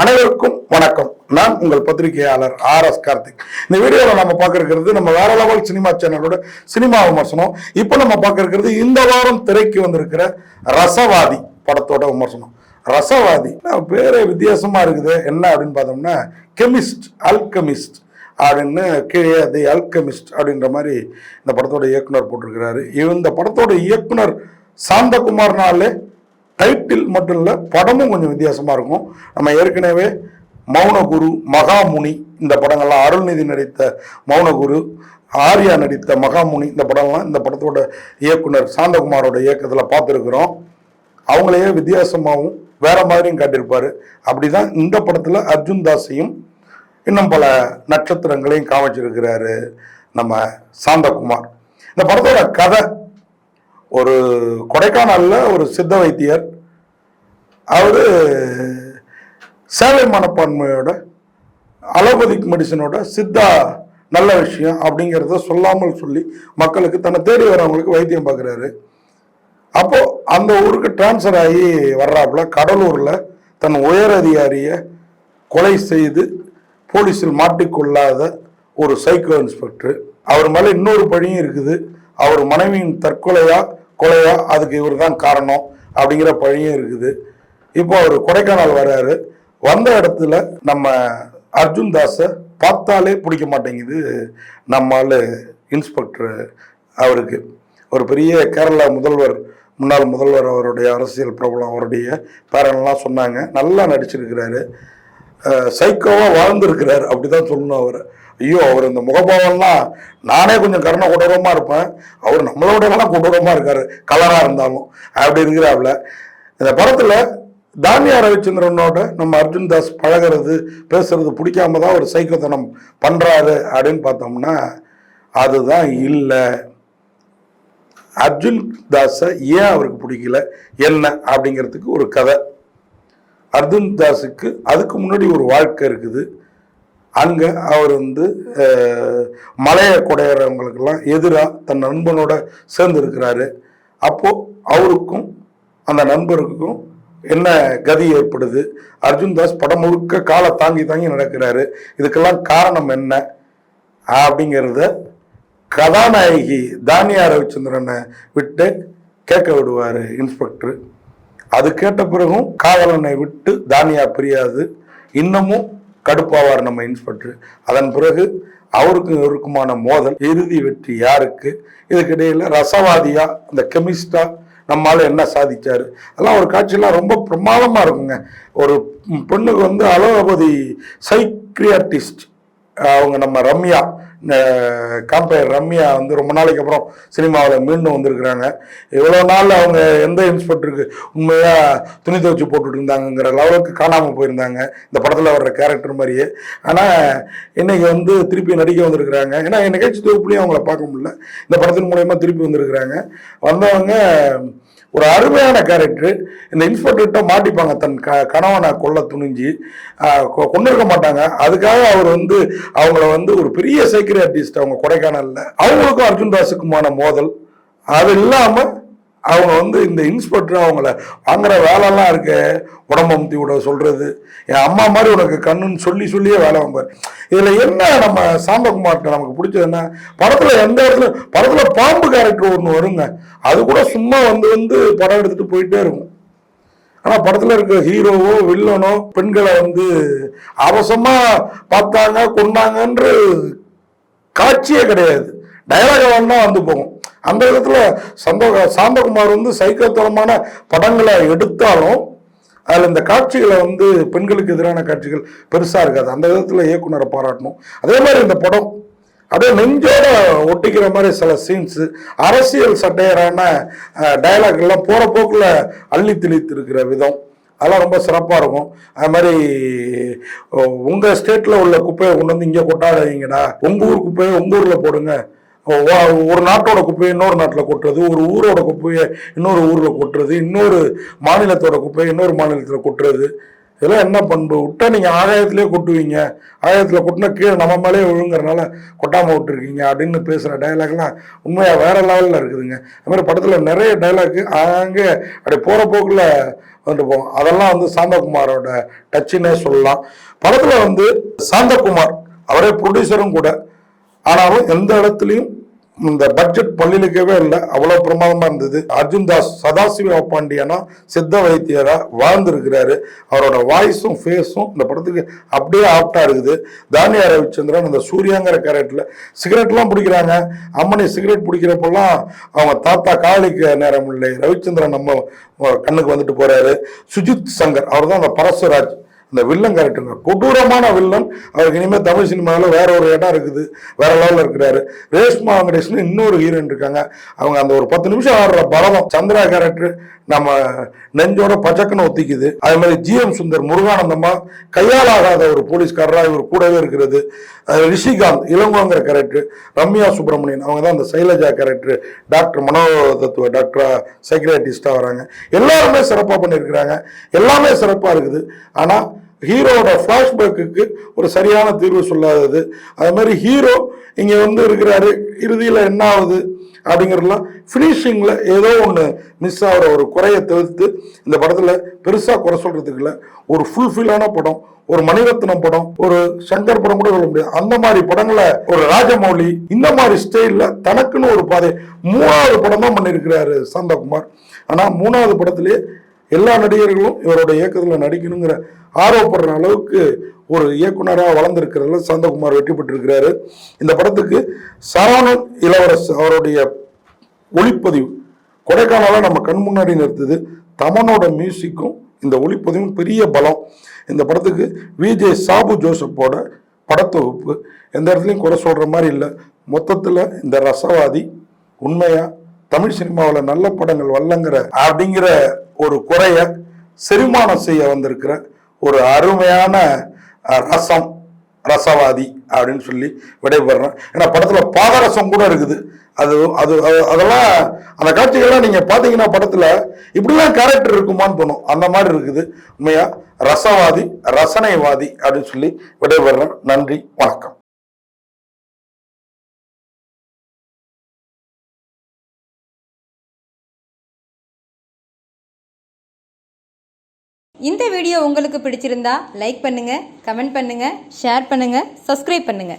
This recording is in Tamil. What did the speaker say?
அனைவருக்கும் வணக்கம். நான் உங்கள் பத்திரிகையாளர் RS கார்த்திக். இந்த வீடியோவில் நம்ம பார்க்க இருக்கிறது நம்ம வேற லெவல் சினிமா சேனலோட சினிமா விமர்சனம். இப்போ நம்ம பார்க்க இருக்கிறது இந்த வாரம் திரைக்கு வந்திருக்கிற ரசவாதி படத்தோட விமர்சனம். ரசவாதி பேரே வித்தியாசமா இருக்குது. என்ன அப்படின்னு பார்த்தோம்னா கெமிஸ்ட், அல்கெமிஸ்ட் அப்படின்னு கீழே தி அல்கெமிஸ்ட் அப்படின்ற மாதிரி இந்த படத்தோட இயக்குனர் போட்டிருக்கிறாரு. இந்த படத்தோட இயக்குனர் சாந்தகுமார்னாலே டைட்டில் மட்டும் இல்லை, படமும் கொஞ்சம் வித்தியாசமாக இருக்கும். நம்ம ஏற்கனவே மௌனகுரு, மகாமுனி இந்த படங்கள்லாம், அருள்நிதி நடித்த மௌனகுரு, ஆர்யா நடித்த மகாமுனி இந்த படம்லாம் இந்த படத்தோட இயக்குனர் சாந்தகுமாரோட இயக்கத்தில் பார்த்துருக்குறோம். அவங்களையே வித்தியாசமாகவும் வேற மாதிரியும் காட்டியிருப்பார். அப்படிதான் இந்த படத்தில் அர்ஜுன் தாஸையும் இன்னும் பல நட்சத்திரங்களையும் காமிச்சிருக்கிறாரு நம்ம சாந்தகுமார். இந்த படத்தோட கதை, ஒரு கொடைக்கானல்ல ஒரு சித்த வைத்தியர், அவரு சேவை மனப்பான்மையோட அலோபதிக் மெடிசனோட சித்தா நல்ல விஷயம் அப்படிங்கிறத சொல்லாமல் சொல்லி மக்களுக்கு தன்னை தேடி வரவங்களுக்கு வைத்தியம் பார்க்குறாரு. அப்போ அந்த ஊருக்கு டிரான்ஸ்ஃபர் ஆகி வர்றாப்புல கடலூர்ல தன் உயர் அதிகாரியை கொலை செய்து போலீஸில் மாட்டிக்கொள்ளாத ஒரு சைக்கோ இன்ஸ்பெக்டர். அவர் மேல இன்னொரு பழியும் இருக்குது. அவர் மனைவியின் தற்கொலையா கொலையா அதுக்கு இவர் தான் காரணம் அப்படிங்கிற பழியும் இருக்குது. இப்போ அவர் கொடைக்கானல் வர்றாரு. வந்த இடத்துல நம்ம அர்ஜுன் தாஸை பார்த்தாலே பிடிக்க மாட்டேங்குது நம்மால் இன்ஸ்பெக்டர். அவருக்கு ஒரு பெரிய கேரளா முதல்வர், முன்னாள் முதல்வர், அவருடைய அரசியல் பிரபலம், அவருடைய பேரன்லாம் சொன்னாங்க. நல்லா நடிச்சிருக்கிறாரு, சைக்கோவா வாழ்ந்துருக்கிறாரு அப்படிதான் சொல்லணும். அவர் ஐயோ, அவர் இந்த முகபாவம்லாம் நானே கொஞ்சம் கருணை கொடூரமா இருப்பேன், அவர் நம்மளோட எல்லாம் கொடூரமா இருக்காரு, கலரா இருந்தாலும் அப்படி இருக்கிறாப்புல. இந்த படத்துல தானியா ரவிச்சந்திரனோட நம்ம அர்ஜுன் தாஸ் பழகிறது பேசுறது பிடிக்காம தான் ஒரு சைக்கோத்தனம் பண்றாரு அப்படின்னு பார்த்தோம்னா அதுதான் இல்லை. அர்ஜுன் தாஸை ஏன் அவருக்கு பிடிக்கல என்ன அப்படிங்கிறதுக்கு ஒரு கதை. அர்ஜுன் தாஸுக்கு அதுக்கு முன்னாடி ஒரு வாழ்க்கை இருக்குது. அங்கே அவர் மலையை குடையிறவங்களுக்கெல்லாம் எதிராக தன் நண்பனோட சேர்ந்து இருக்கிறாரு. அப்போது அவருக்கும் அந்த நண்பருக்கும் என்ன கதி ஏற்படுது? அர்ஜுன் தாஸ் படம் முழுக்க காலை தாங்கி தாங்கி நடக்கிறாரு. இதுக்கெல்லாம் காரணம் என்ன அப்படிங்கிறத கதாநாயகி தானியா ரவிச்சந்திரனை விட்டு கேட்க விடுவார் இன்ஸ்பெக்டர். அது கேட்ட பிறகும் காதலனை விட்டு தானியா பிரியாது, இன்னமும் கடுப்பாவார் நம்ம இன்ஸ்பெக்டர். அதன் பிறகு அவருக்கும் இவருக்குமான மோதல், இறுதி வெற்றி யாருக்கு? இதுக்கிடையில ரசவாதியா அந்த கெமிஸ்டா நம்மால என்ன சாதிச்சாரு? அதெல்லாம் ஒரு காட்சியெல்லாம் ரொம்ப பிரமாதமா இருக்குங்க. ஒரு பெண்ணுக்கு அலோபதி சைக்கியாட்ரிஸ்ட், அவங்க நம்ம ரம்யா, காம்பயர் ரம்யா ரொம்ப நாளைக்கு அப்புறம் சினிமாவில் மீண்டும் வந்திருக்கிறாங்க. இவ்வளோ நாள் அவங்க எந்த இன்ஸ்பெக்டருக்கு உண்மையாக துணி துவச்சி போட்டுட்டு இருந்தாங்கங்கிற லெவலுக்கு காணாமல் போயிருந்தாங்க இந்த படத்தில் வர்ற கேரக்டர் மாதிரியே. ஆனால் இன்னைக்கு திருப்பி நடிக்க வந்திருக்கிறாங்க. ஏன்னா நிகழ்ச்சி தொகுப்புலையும் அவங்கள பார்க்க முடியல, இந்த படத்தின் மூலயமா திருப்பி வந்திருக்கிறாங்க. வந்தவங்க ஒரு அருமையான கேரக்டர். இந்த இன்ஸ்பெக்டர்கிட்ட மாட்டிப்பாங்க, தன் கணவனை கொல்ல துணிஞ்சு கொண்டு இருக்க மாட்டாங்க. அதுக்காக அவர் அவங்கள ஒரு பெரிய சைக்கியாட்ரிஸ்ட் அவங்க கொடைக்கானல்ல, அவங்களுக்கும் அர்ஜுன் தாஸுக்குமான மோதல். அது இல்லாம அவங்க இந்த இன்ஸ்பெக்டர் அவங்கள வாங்குற வேலைலாம் இருக்க, உடம்பமுத்தி விட சொல்றது, என் அம்மா மாதிரி உனக்கு கண்ணுன்னு சொல்லியே வேலை வாங்குவார். இதுல என்ன நம்ம சாந்தகுமார்கிட்ட நமக்கு பிடிச்சது என்ன, படத்துல எந்த இடத்துல படத்துல பாம்பு கேரக்டர் ஒன்று வருங்க, அது கூட சும்மா படம் எடுத்துட்டு போயிட்டே இருக்கும். ஆனா படத்துல இருக்க ஹீரோவோ வில்லனோ பெண்களை அவசமா பார்த்தாங்க கொண்டாங்கன்ற காட்சியே கிடையாது. டயலாக வேணா போகும். அந்த விதத்துல சாந்தகுமார் சைக்கோத்தனமான படங்களை எடுத்தாலும் அதில் இந்த காட்சிகளை பெண்களுக்கு எதிரான காட்சிகள் பெருசா இருக்காது. அந்த விதத்துல இயக்குனரை பாராட்டணும். அதே மாதிரி இந்த படம் அப்படியே நெஞ்சோட ஒட்டிக்கிற மாதிரி சில சீன்ஸ், அரசியல் சட்டையரான டயலாக் எல்லாம் போற போக்குல அள்ளி தெளித்து இருக்கிற விதம், அதெல்லாம் ரொம்ப சிறப்பாக இருக்கும். அது மாதிரி உங்கள் ஸ்டேட்டில் உள்ள குப்பையை கொண்டு இங்கே கொட்டாதீங்கடா, உங்கள் ஊர் குப்பையை உங்கள் ஊரில் போடுங்க, ஒரு நாட்டோட குப்பையை இன்னொரு நாட்டில் கொட்டுறது, ஒரு ஊரோட குப்பையை இன்னொரு ஊரில் கொட்டுறது, இன்னொரு மாநிலத்தோட குப்பையை இன்னொரு மாநிலத்தில் கொட்டுறது, இதெல்லாம் என்ன பண்பு? விட்டா நீங்கள் ஆகாயத்திலே கொட்டுவீங்க, ஆகாயத்தில் கொட்டினா கீழே நம்ம மேலே விழுங்குறனால கொட்டாமல் விட்டுருக்கீங்க அப்படின்னு பேசுகிற டைலாக்லாம் உண்மையாக வேற லெவலில் இருக்குதுங்க. அது மாதிரி படத்தில் நிறைய டைலாக்கு அங்கே அப்படி போகிற போக்கில் வந்துட்டு போவோம். அதெல்லாம் வந்து சாந்தகுமாரோட டச்சுன்னே சொல்லலாம். படத்தில் வந்து சாந்தகுமார் அவரே ப்ரொடியூசரும் கூட, ஆனாலும் எந்த இடத்துலையும் இந்த பட்ஜெட் பள்ளியிலுக்கவே இல்லை, அவ்வளோ பிரமாதமாக இருந்தது. அர்ஜுன் தாஸ் சதாசிவ பாண்டியனா சித்த வைத்தியரா வாழ்ந்துருக்கிறாரு. அவரோட வாய்ஸும் ஃபேஸும் இந்த படத்துக்கு அப்படியே ஆப்டா இருக்குது. தானியா ரவிச்சந்திரன் அந்த சூர்யாங்கிற கேரக்டர்ல சிகரெட்லாம் பிடிக்கிறாங்க. அம்மனை சிகரெட் பிடிக்கிறப்பெல்லாம் அவங்க தாத்தா காவலிக்க நேரம் இல்லை, ரவிச்சந்திரன் நம்ம கண்ணுக்கு வந்துட்டு போறாரு. சுஜித் சங்கர் அவர் தான் அந்த பரசுராஜ் இந்த வில்லன் கேரக்டருங்க, கொடூரமான வில்லன். அவருக்கு இனிமேல் தமிழ் சினிமாவில் வேற ஒரு இடம் இருக்குது, வேற லெவலில் இருக்கிறாரு. ரேஷ்மா வெங்கடேஷ்னு இன்னொரு ஹீரோயின் இருக்காங்க. அவங்க அந்த ஒரு 10 நிமிஷம் ஆடுற பலவம் சந்திரா கேரக்டர் நம்ம நெஞ்சோட பச்சக்குன்னு ஒத்திக்குது. அதே மாதிரி GM சுந்தர் முருகானந்தம்மா கையால் ஆகாத ஒரு போலீஸ்காரராக இவர் கூடவே இருக்கிறது. ரிஷிகாந்த் இளங்கோங்கிற கேரக்டர், ரம்யா சுப்பிரமணியன் அவங்க தான் அந்த சைலஜா கேரக்டர், டாக்டர் மனோதத்துவ டாக்டரா சைக்கியாட்ரிஸ்டாக வராங்க. எல்லாருமே சிறப்பாக பண்ணியிருக்கிறாங்க, எல்லாமே சிறப்பாக இருக்குது. ஆனால் ஹீரோட ஃப்ளாஷ்பேக்கு ஒரு சரியான தீர்வு சொல்லாதது. அது மாதிரி ஹீரோ இங்கே வந்து இருக்கிறாரு, இறுதியில் என்ன ஆகுது அப்படிங்கிறதுலாம் ஃபினிஷிங்கில் ஏதோ ஒன்று மிஸ் ஆகிற ஒரு குறையை தவிர்த்து இந்த படத்தில் பெருசாக குறை சொல்கிறதுக்கு இல்லை. ஒரு ஃபுல்ஃபில்லான படம், ஒரு மணிரத்னம் படம், ஒரு சங்கர் படம் கூட சொல்ல முடியாது. அந்த மாதிரி படங்களை ஒரு ராஜமௌலி இந்த மாதிரி ஸ்டைலில் தனக்குன்னு ஒரு பாதை 3வது படம் தான் பண்ணியிருக்கிறாரு சாந்தகுமார். ஆனால் 3வது படத்திலே எல்லா நடிகர்களும் இவரோட இயக்கத்தில் நடிக்கணுங்கிற ஆர்வப்படுற அளவுக்கு ஒரு இயக்குனராக வளர்ந்திருக்கிறதுல சாந்தகுமார் வெற்றி பெற்றிருக்கிறாரு. இந்த படத்துக்கு சரவணன் இளவரசு அவருடைய ஒளிப்பதிவு கொடைக்கானல நம்ம கண் முன்னாடி நிறுத்துது. தமனோட மியூசிக்கும் இந்த ஒளிப்பதிவும் பெரிய பலம். இந்த படத்துக்கு விஜே சாபு ஜோசப்போட படத்தொகுப்பு எந்த இடத்துலையும் குறை சொல்கிற மாதிரி இல்லை. மொத்தத்தில் இந்த ரசவாதி உண்மையாக தமிழ் சினிமாவில் நல்ல படங்கள் வரலங்கிற அப்படிங்கிற ஒரு குறைய செரிமானம் செய்ய வந்திருக்கிற ஒரு அருமையான ரசவாதி அப்படின்னு சொல்லி விடைபெறேன். ஏன்னா படத்தில் பாதரசம் கூட இருக்குது. அதெல்லாம் அந்த காட்சிகள்லாம் நீங்கள் பார்த்தீங்கன்னா படத்தில் இப்படிலாம் கேரக்டர் இருக்குமான்னு தோணும். அந்த மாதிரி இருக்குது. உண்மையாக ரசவாதி ரசனைவாதி அப்படின்னு சொல்லி விடைபெறேன். நன்றி, வணக்கம். இந்த வீடியோ உங்களுக்கு பிடிச்சிருந்தா லைக் பண்ணுங்க, கமெண்ட் பண்ணுங்க, ஷேர் பண்ணுங்க, சப்ஸ்கிரைப் பண்ணுங்க.